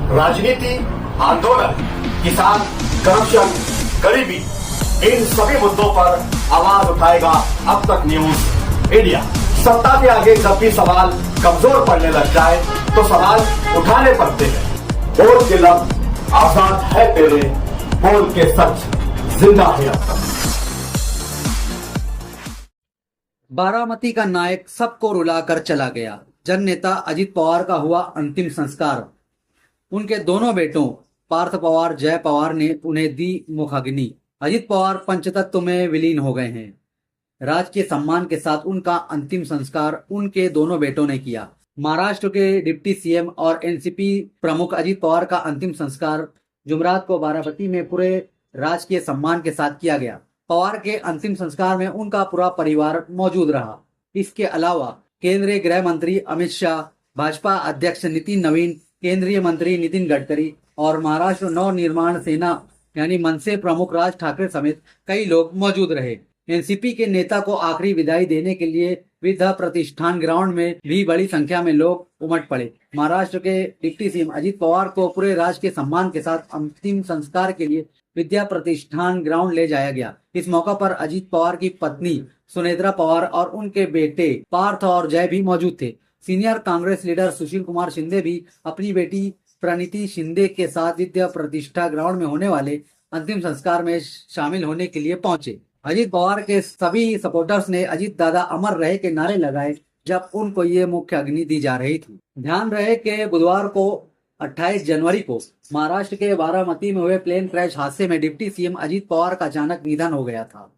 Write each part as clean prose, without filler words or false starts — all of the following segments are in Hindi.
राजनीति, आंदोलन, किसान, करप्शन, गरीबी, इन सभी मुद्दों पर आवाज उठाएगा अब तक न्यूज इंडिया। सत्ता के आगे जब भी सवाल कमजोर पड़ने लग जाए तो सवाल उठाने पड़ते हैं। बोल के लब आजाद है तेरे, बोल के सच जिंदा है अब तक। बारामती का नायक सबको रुलाकर चला गया। जन नेता अजित पवार का हुआ अंतिम संस्कार। उनके दोनों बेटों पार्थ पवार, जय पवार ने उन्हें दी मुखाग्नि। अजित पवार पंचतत्व में विलीन हो गए हैं। राजकीय सम्मान के साथ उनका अंतिम संस्कार उनके दोनों बेटों ने किया। महाराष्ट्र के डिप्टी सीएम और एनसीपी प्रमुख अजित पवार का अंतिम संस्कार जुमरात को बारामती में पूरे राजकीय सम्मान के साथ किया गया। पवार के अंतिम संस्कार में उनका पूरा परिवार मौजूद रहा। इसके अलावा केंद्रीय गृह मंत्री अमित शाह, भाजपा अध्यक्ष नितिन नवीन, केंद्रीय मंत्री नितिन गडकरी और महाराष्ट्र नव निर्माण सेना यानी मनसे प्रमुख राज ठाकरे समेत कई लोग मौजूद रहे। एनसीपी के नेता को आखिरी विदाई देने के लिए विद्या प्रतिष्ठान ग्राउंड में भी बड़ी संख्या में लोग उमड़ पड़े। महाराष्ट्र के डिप्टी सीएम अजित पवार को पूरे राजकीय सम्मान के साथ अंतिम संस्कार के लिए विद्या प्रतिष्ठान ग्राउंड ले जाया गया। इस मौका पर अजित पवार की पत्नी सुनेत्रा पवार और उनके बेटे पार्थ और जय भी मौजूद थे। सीनियर कांग्रेस लीडर सुशील कुमार शिंदे भी अपनी बेटी प्रणीति शिंदे के साथ विद्या प्रतिष्ठा ग्राउंड में होने वाले अंतिम संस्कार में शामिल होने के लिए पहुंचे। अजित पवार के सभी सपोर्टर्स ने अजित दादा अमर रहे के नारे लगाए जब उनको ये मुख्य अग्नि दी जा रही थी। ध्यान रहे कि बुधवार को 28 जनवरी को महाराष्ट्र के बारामती में हुए प्लेन क्रैश हादसे में डिप्टी सीएम अजित पवार का अचानक निधन हो गया था।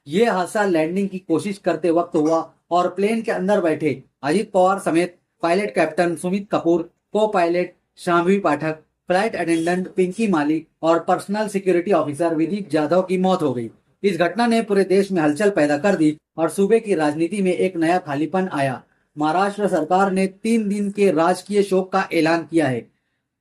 ये हादसा लैंडिंग की कोशिश करते वक्त हुआ और प्लेन के अंदर बैठे अजित पवार समेत पायलट कैप्टन सुमित कपूर, को पायलट शाम्वी पाठक, फ्लाइट अटेंडेंट पिंकी माली और personal security officer Videep Jadhav की मौत हो गई। इस घटना ने पूरे देश में हलचल पैदा कर दी और सूबे की राजनीति में एक नया खालीपन आया। महाराष्ट्र सरकार ने 3 दिन के राजकीय शोक का ऐलान किया है।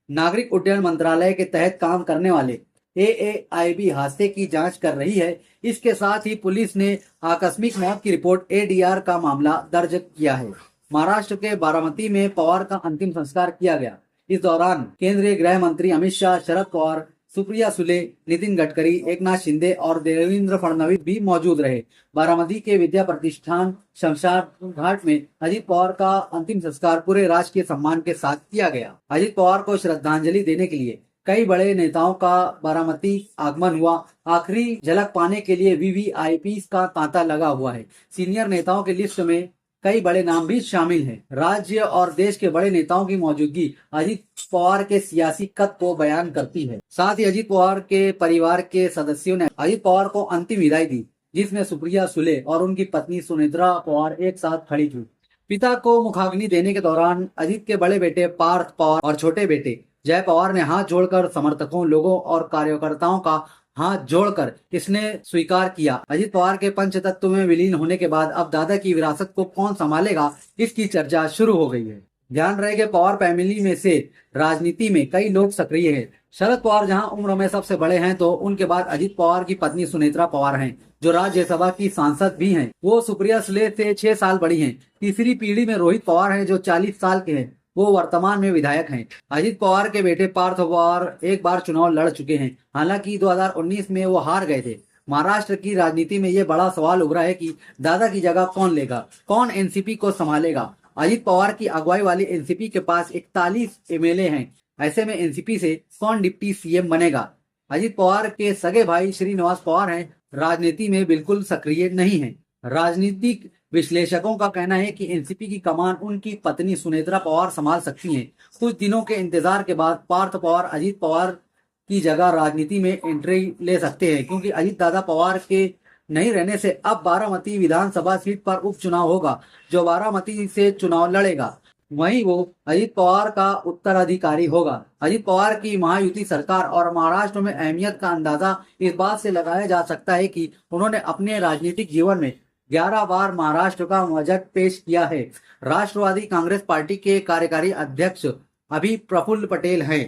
नागरिक उड्डयन मंत्रालय के तहत काम करने वाले एएआईबी हादसे की जांच कर रही है। इसके साथ ही पुलिस ने आकस्मिक मौत की रिपोर्ट एडीआर का मामला दर्ज किया है। महाराष्ट्र के बारामती में पवार का अंतिम संस्कार किया गया। इस दौरान केंद्रीय गृह मंत्री अमित शाह, शरद पवार, सुप्रिया सुले, नितिन गडकरी, एकनाथ शिंदे और देवेंद्र फडणवीस भी मौजूद रहे। बारामती के विद्या प्रतिष्ठान शमशान घाट में अजित पवार का अंतिम संस्कार पूरे राजकीय सम्मान के साथ किया गया। अजित पवार को श्रद्धांजलि देने के लिए कई बड़े नेताओं का बारामती आगमन हुआ। आखिरी झलक पाने के लिए वीवीआईपी का तांता लगा हुआ है। सीनियर नेताओं की लिस्ट में कई बड़े नाम भी शामिल हैं। राज्य और देश के बड़े नेताओं की मौजूदगी अजित पवार के सियासी कद को बयान करती है। साथ ही अजित पवार के परिवार के सदस्यों ने अजित पवार को अंतिम विदाई दी, जिसमें सुप्रिया सुले और उनकी पत्नी सुनेत्रा पवार एक साथ खड़ी थी। पिता को मुखाग्नि देने के दौरान अजित के बड़े बेटे पार्थ पवार और छोटे बेटे जय पवार ने हाथ जोड़कर समर्थकों, लोगों और कार्यकर्ताओं का हाथ जोड़कर इसने स्वीकार किया। अजित पवार के पंचतत्व में विलीन होने के बाद अब दादा की विरासत को कौन संभालेगा, इसकी चर्चा शुरू हो गई है। ध्यान रहे कि पवार फैमिली में से राजनीति में कई लोग सक्रिय हैं। शरद पवार जहां उम्र में सबसे बड़े हैं तो उनके बाद अजित पवार की पत्नी सुनेत्रा पवार हैं, जो राज्यसभा की सांसद भी हैं। वो सुप्रिया सुले से 6 साल बड़ी हैं। तीसरी पीढ़ी में रोहित पवार हैं, जो 40 साल के हैं। वो वर्तमान में विधायक हैं। अजित पवार के बेटे पार्थ पवार एक बार चुनाव लड़ चुके हैं। हालांकि 2019 में वो हार गए थे। महाराष्ट्र की राजनीति में ये बड़ा सवाल उभरा है कि दादा की जगह कौन लेगा, कौन एनसीपी को संभालेगा। अजित पवार की अगुवाई वाली एनसीपी के पास 41 एमएलए हैं। ऐसे में एनसीपी से कौन डिप्टी सीएम बनेगा। अजित पवार के सगे भाई श्रीनिवास पवार हैं, राजनीति में बिल्कुल सक्रिय नहीं है। राजनीतिक विश्लेषकों का कहना है कि एनसीपी की कमान उनकी पत्नी सुनेत्रा पवार संभाल सकती हैं। कुछ दिनों के इंतजार के बाद पार्थ पवार अजित पवार की जगह राजनीति में एंट्री ले सकते हैं, क्योंकि अजित दादा पवार के नहीं रहने से अब बारामती विधानसभा सीट पर उपचुनाव होगा। जो बारामती से चुनाव लड़ेगा वहीं वो अजित पवार का उत्तराधिकारी होगा। अजित पवार की महायुति सरकार और महाराष्ट्र में अहमियत का अंदाजा इस बात से लगाया जा सकता है कि उन्होंने अपने राजनीतिक जीवन में 11 बार महाराष्ट्र का बजट पेश किया है। राष्ट्रवादी कांग्रेस पार्टी के कार्यकारी अध्यक्ष अभी प्रफुल्ल पटेल हैं।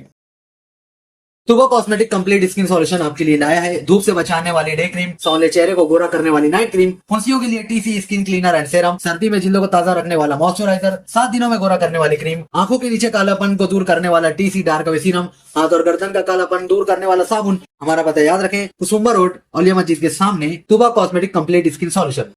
तुबा कॉस्मेटिक कंप्लीट स्किन सॉल्यूशन आपके लिए लाया है धूप से बचाने वाली डे क्रीम, सौंदर्य चेहरे को गोरा करने वाली नाइट क्रीम, फुंसियों के लिए TC skin cleaner and serum, सर्दी में जिल्दों को ताजा रखने वाला मॉइस्चराइजर, 7 दिनों में गोरा करने वाली क्रीम, आंखों के नीचे कालापन को दूर करने वाला टीसी डार्क वे सीरम, हाथ और गर्दन का कालापन दूर करने वाला साबुन। हमारा पता याद रखें, कुसुम्बा रोड, औलिया मस्जिद के सामने, तुबा कॉस्मेटिक कंप्लीट स्किन सॉल्यूशन।